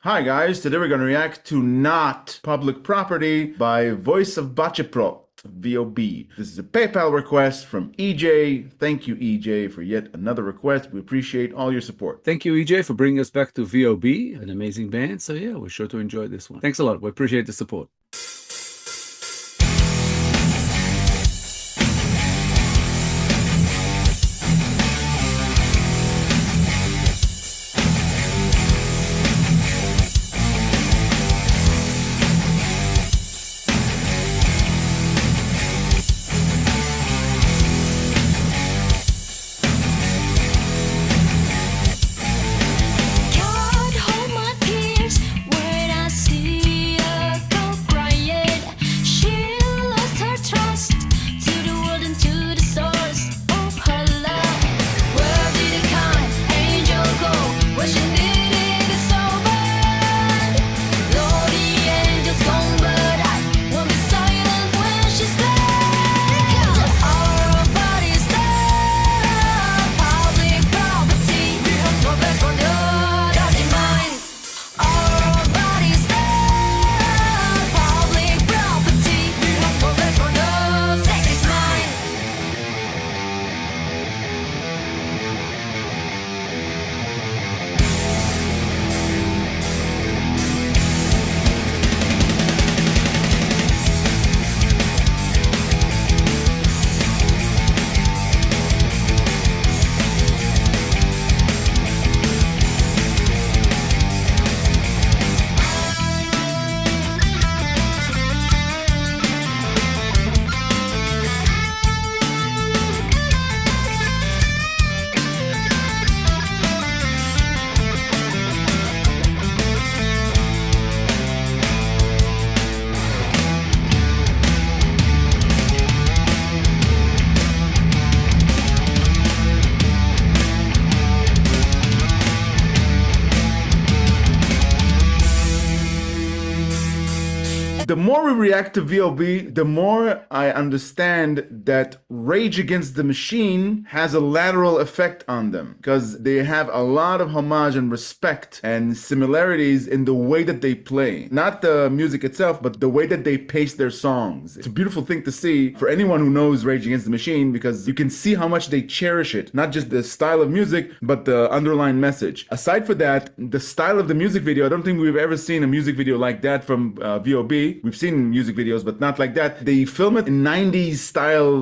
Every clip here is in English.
Hi guys, today we're going to react to Not Public Property by Voice of Baceprot, VoB. This is a PayPal request from EJ. Thank you, EJ, for yet another request. We appreciate all your support. Thank you, EJ, for bringing us back to VoB, an amazing band. So yeah, we're sure to enjoy this one. Thanks a lot. We appreciate the support. The more we react to VoB, the more I understand that Rage Against the Machine has a lateral effect on them because they have a lot of homage and respect and similarities in the way that they play. Not the music itself, but the way that they pace their songs. It's a beautiful thing to see for anyone who knows Rage Against the Machine because you can see how much they cherish it. Not just the style of music, but the underlying message. Aside from that, the style of the music video, I don't think we've ever seen a music video like that from VoB. We've seen music videos, but not like that. They film it in 90s style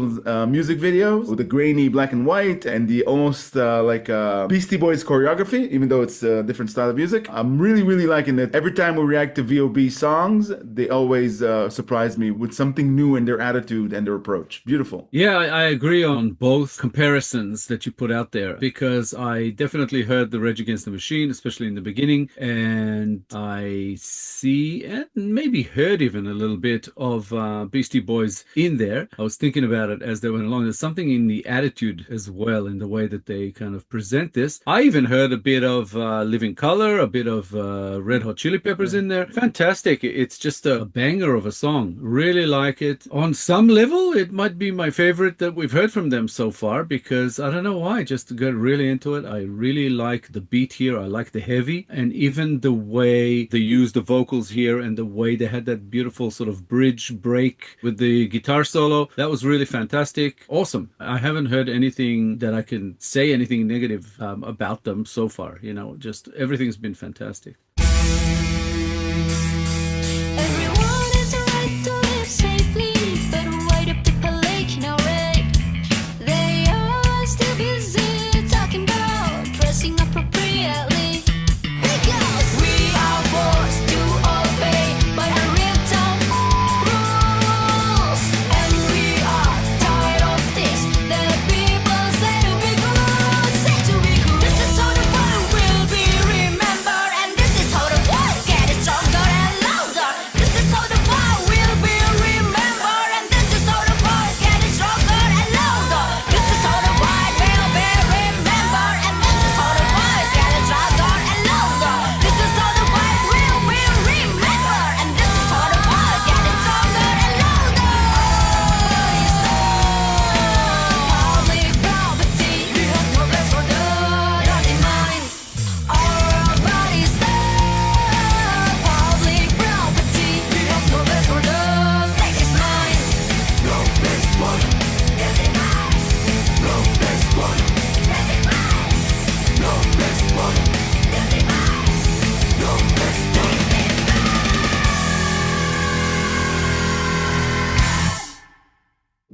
music videos with the grainy black and white and the almost like Beastie Boys choreography, even though it's a different style of music. I'm really liking it. Every time we react to VoB songs, they always surprise me with something new in their attitude and their approach. Beautiful. Yeah, I agree on both comparisons that you put out there because I definitely heard the Rage Against the Machine, especially in the beginning, and I see and maybe heard even a little bit of Beastie Boys in there. I was thinking about it as they went along. There's something in the attitude as well, in the way that they kind of present this. I even heard a bit of Living Colour, a bit of Red Hot Chili Peppers in there. Fantastic. It's just a banger of a song. Really like it. On some level, it might be my favorite that we've heard from them so far because I don't know why, just got really into it. I really like the beat here. I like the heavy and even the way they use the vocals here and the way they had that beautiful sort of bridge break with the guitar solo. That was really fantastic. Awesome. I haven't heard anything that I can say anything negative about them so far. You know, just everything's been fantastic. This is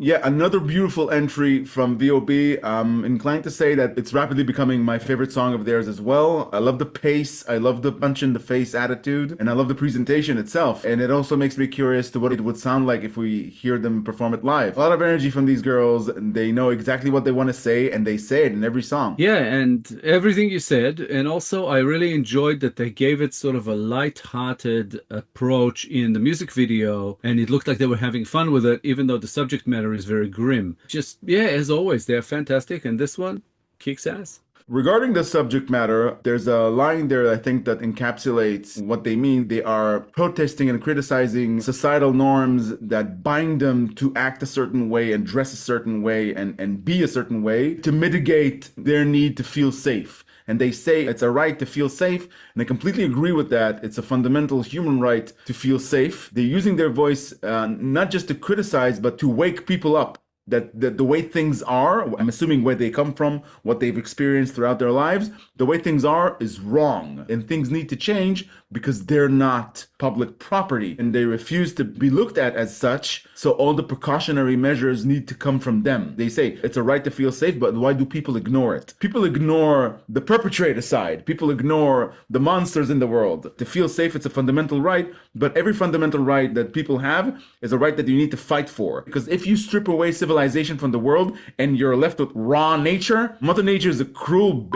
Yeah, another beautiful entry from VoB. I'm inclined to say that it's rapidly becoming my favorite song of theirs as well. I love the pace, I love the punch in the face attitude, and I love the presentation itself. And it also makes me curious to what it would sound like if we hear them perform it live. A lot of energy from these girls. They know exactly what they want to say, and they say it in every song. Yeah, and everything you said. And also, I really enjoyed that they gave it sort of a light-hearted approach in the music video, and it looked like they were having fun with it, even though the subject matter is very grim. Just, yeah, as always, they're fantastic, and this one kicks ass. Regarding the subject matter, there's a line there I think that encapsulates what they mean. They are protesting and criticizing societal norms that bind them to act a certain way and dress a certain way and be a certain way to mitigate their need to feel safe. And they say it's a right to feel safe, and I completely agree with that. It's a fundamental human right to feel safe. They're using their voice not just to criticize, but to wake people up. That the way things are, I'm assuming where they come from, what they've experienced throughout their lives, the way things are is wrong. And things need to change because they're not public property and they refuse to be looked at as such. So all the precautionary measures need to come from them. They say it's a right to feel safe, but why do people ignore it? People ignore the perpetrator side. People ignore the monsters in the world. To feel safe, it's a fundamental right, but every fundamental right that people have is a right that you need to fight for. Because if you strip away civilization from the world and you're left with raw nature, Mother Nature is a cruel bitch.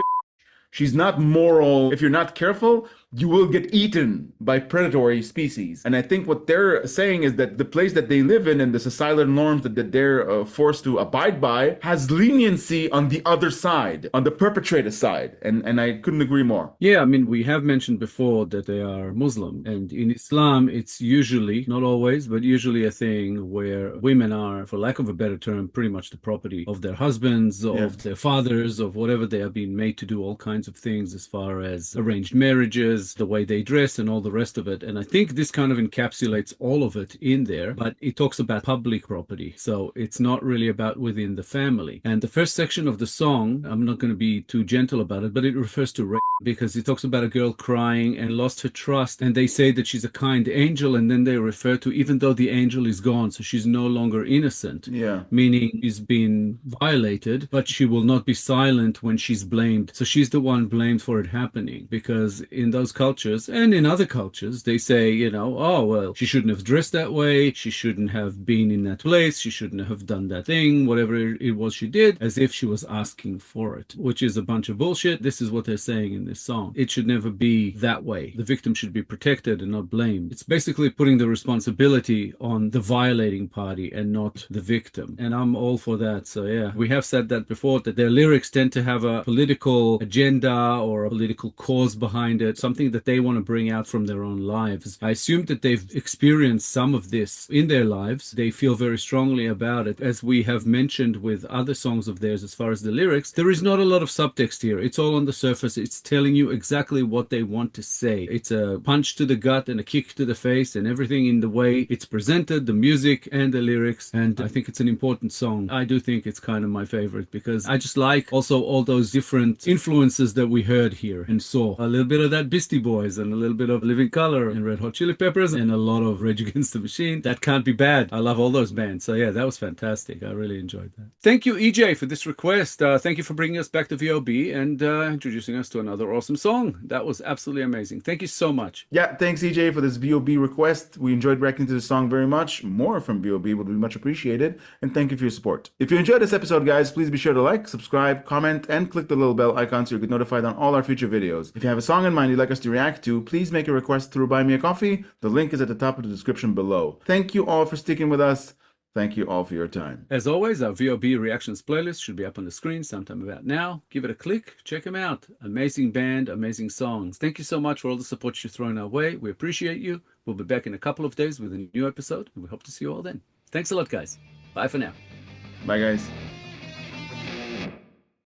She's not moral. If you're not careful, you will get eaten by predatory species. And I think what they're saying is that the place that they live in and the societal norms that they're forced to abide by has leniency on the other side, on the perpetrator side. And I couldn't agree more. Yeah, I mean, we have mentioned before that they are Muslim. And in Islam, it's usually, not always, but usually a thing where women are, for lack of a better term, pretty much the property of their husbands, of their fathers, of whatever they are being made to do all kinds of things as far as arranged marriages, the way they dress and all the rest of it. And I think this kind of encapsulates all of it in there, but it talks about public property. So it's not really about within the family. And the first section of the song, I'm not going to be too gentle about it, but it refers to rape because it talks about a girl crying and lost her trust. And they say that she's a kind angel. And then they refer to even though the angel is gone, so she's no longer innocent. Yeah. Meaning she's been violated, but she will not be silent when she's blamed. So she's the one blamed for it happening because in those cultures and in other cultures, they say, you know, oh, well, she shouldn't have dressed that way. She shouldn't have been in that place. She shouldn't have done that thing, whatever it was she did, as if she was asking for it, which is a bunch of bullshit. This is what they're saying in this song. It should never be that way. The victim should be protected and not blamed. It's basically putting the responsibility on the violating party and not the victim. And I'm all for that. So yeah, we have said that before, that their lyrics tend to have a political agenda or a political cause behind it, something that they want to bring out from their own lives. I assume that they've experienced some of this in their lives. They feel very strongly about it. As we have mentioned with other songs of theirs, as far as the lyrics, there is not a lot of subtext here. It's all on the surface. It's telling you exactly what they want to say. It's a punch to the gut and a kick to the face and everything in the way it's presented, the music and the lyrics. And I think it's an important song. I do think it's kind of my favorite because I just like also all those different influences that we heard here and saw. A little bit of that Beastie Boys and a little bit of Living Colour and Red Hot Chili Peppers and a lot of Rage Against the Machine. That can't be bad. I love all those bands. So yeah, that was fantastic. I really enjoyed that. Thank you, EJ, for this request. Thank you for bringing us back to VoB and introducing us to another awesome song. That was absolutely amazing. Thank you so much. Yeah, thanks EJ for this VoB request. We enjoyed reacting to the song very much. More from VoB would be much appreciated. And thank you for your support. If you enjoyed this episode, guys, please be sure to like, subscribe, comment, and click the little bell icon so you get notified on all our future videos. If you have a song in mind you'd like us to react to, please make a request through BuyMeACoffee. The link is at the top of the description below. Thank you all for sticking with us. Thank you all for your time. As always, our VoB reactions playlist should be up on the screen sometime about now. Give it a click. Check them out. Amazing band, amazing songs. Thank you so much for all the support you're throwing our way. We appreciate you. We'll be back in a couple of days with a new episode, and we hope to see you all then. Thanks a lot, guys. Bye for now. Bye, guys.